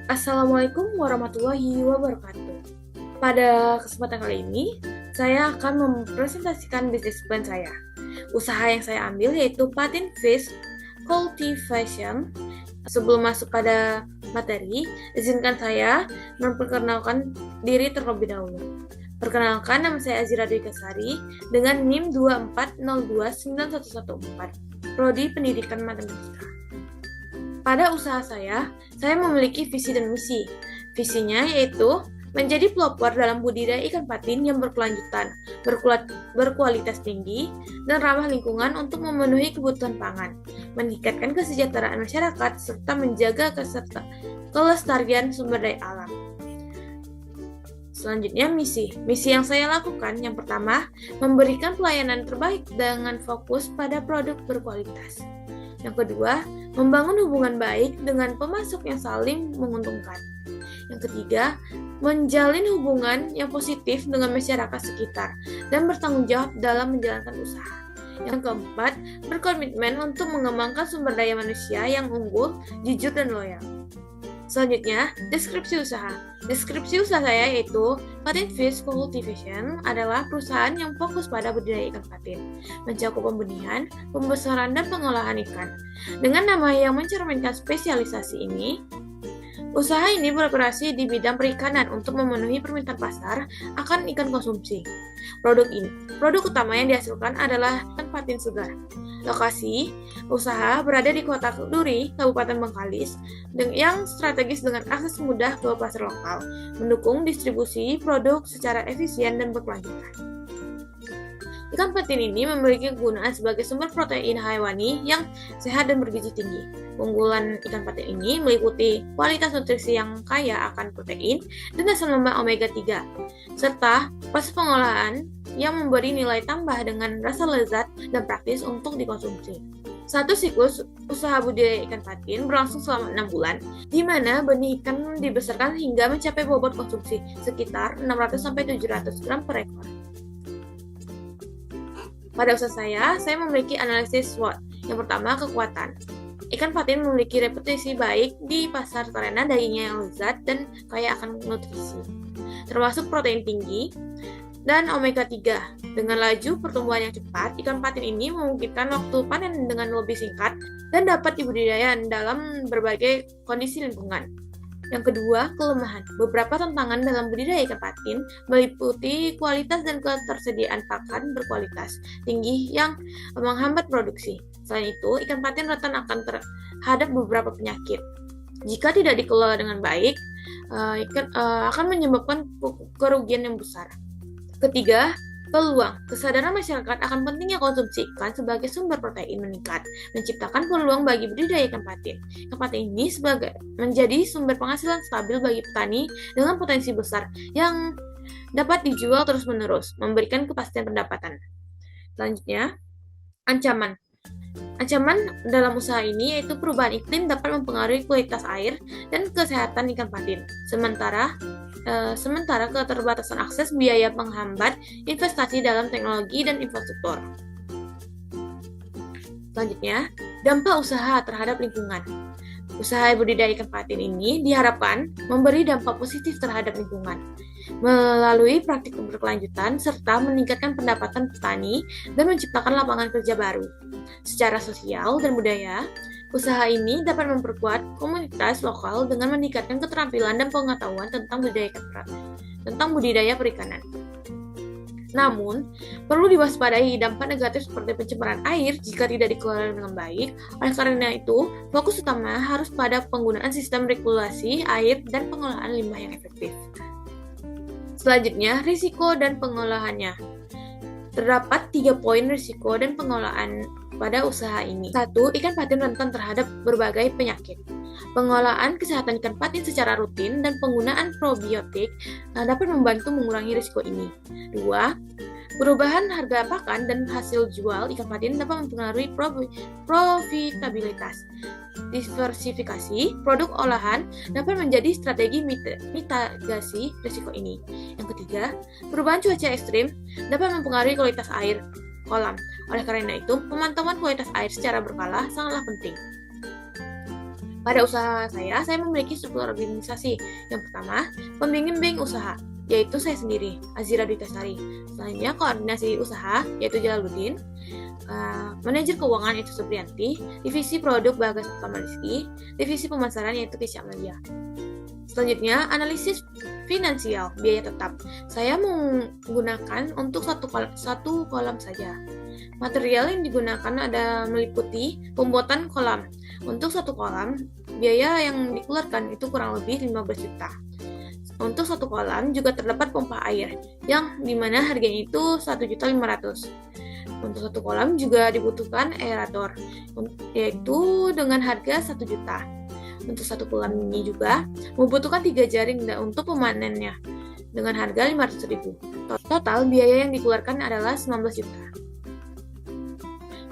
Assalamualaikum warahmatullahi wabarakatuh. Pada kesempatan kali ini, saya akan mempresentasikan bisnis plan saya. Usaha yang saya ambil yaitu Patin Fish Cultivation. Sebelum masuk pada materi, izinkan saya memperkenalkan diri terlebih dahulu. Perkenalkan, nama saya Azira Dwi Kesari dengan NIM 240291114, Prodi Pendidikan Matematika. Pada usaha saya memiliki visi dan misi. Visinya yaitu menjadi pelopor dalam budidaya ikan patin yang berkelanjutan, berkualitas tinggi, dan ramah lingkungan untuk memenuhi kebutuhan pangan, meningkatkan kesejahteraan masyarakat, serta menjaga kelestarian sumber daya alam. Selanjutnya, misi. Misi yang saya lakukan yang pertama, memberikan pelayanan terbaik dengan fokus pada produk berkualitas. Yang kedua, membangun hubungan baik dengan pemasok yang saling menguntungkan. Yang ketiga, menjalin hubungan yang positif dengan masyarakat sekitar dan bertanggung jawab dalam menjalankan usaha. Yang keempat, berkomitmen untuk mengembangkan sumber daya manusia yang unggul, jujur, dan loyal. Selanjutnya, deskripsi usaha. Deskripsi usaha saya yaitu Patin Fish Cultivation adalah perusahaan yang fokus pada budidaya ikan patin, mencakup pembenihan, pembesaran, dan pengolahan ikan. Dengan nama yang mencerminkan spesialisasi ini, usaha ini beroperasi di bidang perikanan untuk memenuhi permintaan pasar akan ikan konsumsi. Produk utama yang dihasilkan adalah ikan patin segar. Lokasi usaha berada di Kota Duri, Kabupaten Bengkalis, yang strategis dengan akses mudah ke pasar lokal, mendukung distribusi produk secara efisien dan berkelanjutan. Ikan patin ini memiliki kegunaan sebagai sumber protein haiwani yang sehat dan bergizi tinggi. Keunggulan ikan patin ini meliputi kualitas nutrisi yang kaya akan protein dan asam lemak omega 3, serta proses pengolahan yang memberi nilai tambah dengan rasa lezat dan praktis untuk dikonsumsi. Satu siklus usaha budidaya ikan patin berlangsung selama 6 bulan, di mana benih ikan dibesarkan hingga mencapai bobot konsumsi sekitar 600-700 gram per ekor. Pada usaha saya memiliki analisis SWOT. Yang pertama, kekuatan. Ikan patin memiliki reputasi baik di pasar karena dagingnya yang lezat dan kaya akan nutrisi, termasuk protein tinggi dan omega 3. Dengan laju pertumbuhan yang cepat, ikan patin ini memungkinkan waktu panen dengan lebih singkat dan dapat dibudidaya dalam berbagai kondisi lingkungan. Yang kedua, kelemahan. Beberapa tantangan dalam budidaya ikan patin meliputi kualitas dan ketersediaan pakan berkualitas tinggi yang menghambat produksi. Selain itu, ikan patin rentan akan terhadap beberapa penyakit. Jika tidak dikelola dengan baik, akan menyebabkan kerugian yang besar. Ketiga, peluang. Kesadaran masyarakat akan pentingnya konsumsi ikan sebagai sumber protein meningkat, menciptakan peluang bagi budidaya ikan patin. Ikan patin ini menjadi sumber penghasilan stabil bagi petani dengan potensi besar yang dapat dijual terus-menerus, memberikan kepastian pendapatan. Selanjutnya, ancaman. Ancaman dalam usaha ini yaitu perubahan iklim dapat mempengaruhi kualitas air dan kesehatan ikan patin. Sementara keterbatasan akses biaya menghambat investasi dalam teknologi dan infrastruktur. Selanjutnya, dampak usaha terhadap lingkungan. Usaha budidaya ikan patin ini diharapkan memberi dampak positif terhadap lingkungan melalui praktik berkelanjutan serta meningkatkan pendapatan petani dan menciptakan lapangan kerja baru. Secara sosial dan budaya, usaha ini dapat memperkuat komunitas lokal dengan meningkatkan keterampilan dan pengetahuan tentang budidaya perikanan. Namun, perlu diwaspadai dampak negatif seperti pencemaran air jika tidak dikelola dengan baik. Oleh karena itu, fokus utama harus pada penggunaan sistem regulasi air dan pengelolaan limbah yang efektif. Selanjutnya, risiko dan pengolahannya. Terdapat 3 poin risiko dan pengolahan pada usaha ini. 1. Ikan patin rentan terhadap berbagai penyakit. Pengolahan kesehatan ikan patin secara rutin dan penggunaan probiotik dapat membantu mengurangi risiko ini. 2. Perubahan harga pakan dan hasil jual ikan patin dapat mempengaruhi profitabilitas. Diversifikasi produk olahan dapat menjadi strategi mitigasi risiko ini. Yang ketiga, perubahan cuaca ekstrim dapat mempengaruhi kualitas air kolam. Oleh karena itu, pemantauan kualitas air secara berkala sangatlah penting. Pada usaha saya memiliki struktur organisasi. Yang pertama, pembimbing usaha, yaitu saya sendiri, Azira Dutasari. Selanjutnya, koordinasi usaha, yaitu Jalaluddin. Manajer keuangan, yaitu Supriyanti. Divisi produk, Bagas Utama Rizky. Divisi pemasaran, yaitu Kisha Amalia. Selanjutnya, analisis finansial, biaya tetap. Saya menggunakan untuk satu kolam saja. Material yang digunakan ada meliputi pembuatan kolam. Untuk satu kolam, biaya yang dikeluarkan itu kurang lebih 15 juta. Untuk satu kolam juga terdapat pompa air, yang dimana harganya itu 1.500.000. Untuk satu kolam juga dibutuhkan aerator, yaitu dengan harga 1 juta. Untuk satu kolam ini juga membutuhkan 3 jaring untuk pemanennya, dengan harga 500.000. Total biaya yang dikeluarkan adalah 19 juta.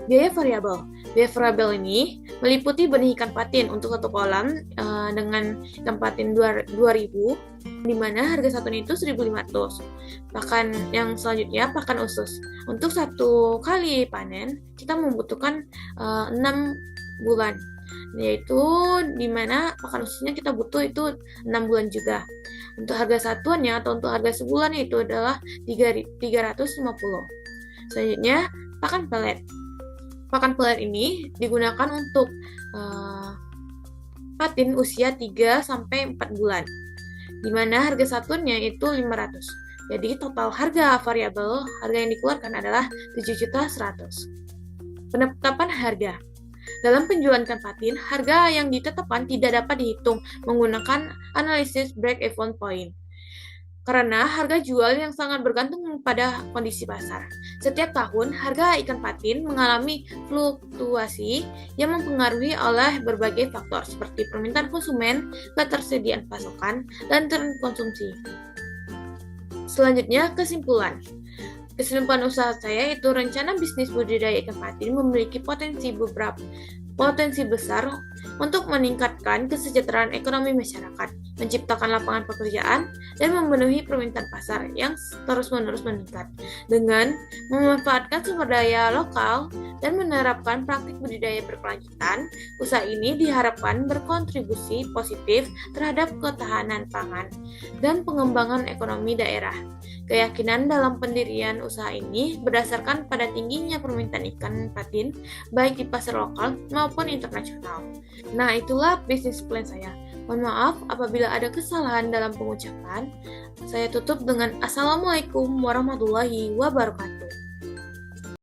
Biaya variabel. Biaya variabel ini meliputi benih ikan patin untuk satu kolam dengan ikan patin 2.000, di mana harga satunya itu 1.500. Pakan yang selanjutnya pakan usus. Untuk satu kali panen kita membutuhkan 6 bulan, yaitu di mana pakan ususnya kita butuh itu 6 bulan juga. Untuk harga satuannya atau untuk harga sebulan itu adalah 350. Selanjutnya pakan pelet. Pakan pelet ini digunakan untuk patin usia 3-4 bulan, di mana harga satuannya itu 500. Jadi total harga variabel, harga yang dikeluarkan adalah 7.100.000. Penetapan harga. Dalam penjualan ikan patin, harga yang ditetapkan tidak dapat dihitung menggunakan analisis break-even point, karena harga jual yang sangat bergantung pada kondisi pasar. Setiap tahun, harga ikan patin mengalami fluktuasi yang mempengaruhi oleh berbagai faktor seperti permintaan konsumen, ketersediaan pasokan, dan tren konsumsi. Selanjutnya, kesimpulan. Kesimpulan usaha saya itu rencana bisnis budidaya ikan patin memiliki potensi besar untuk meningkatkan kesejahteraan ekonomi masyarakat, menciptakan lapangan pekerjaan, dan memenuhi permintaan pasar yang terus-menerus meningkat. Dengan memanfaatkan sumber daya lokal dan menerapkan praktik budidaya berkelanjutan, usaha ini diharapkan berkontribusi positif terhadap ketahanan pangan dan pengembangan ekonomi daerah. Keyakinan dalam pendirian usaha ini berdasarkan pada tingginya permintaan ikan patin baik di pasar lokal maupun internasional. Nah, itulah bisnis plan saya. Mohon maaf apabila ada kesalahan dalam pengucapan. Saya tutup dengan Assalamualaikum warahmatullahi wabarakatuh.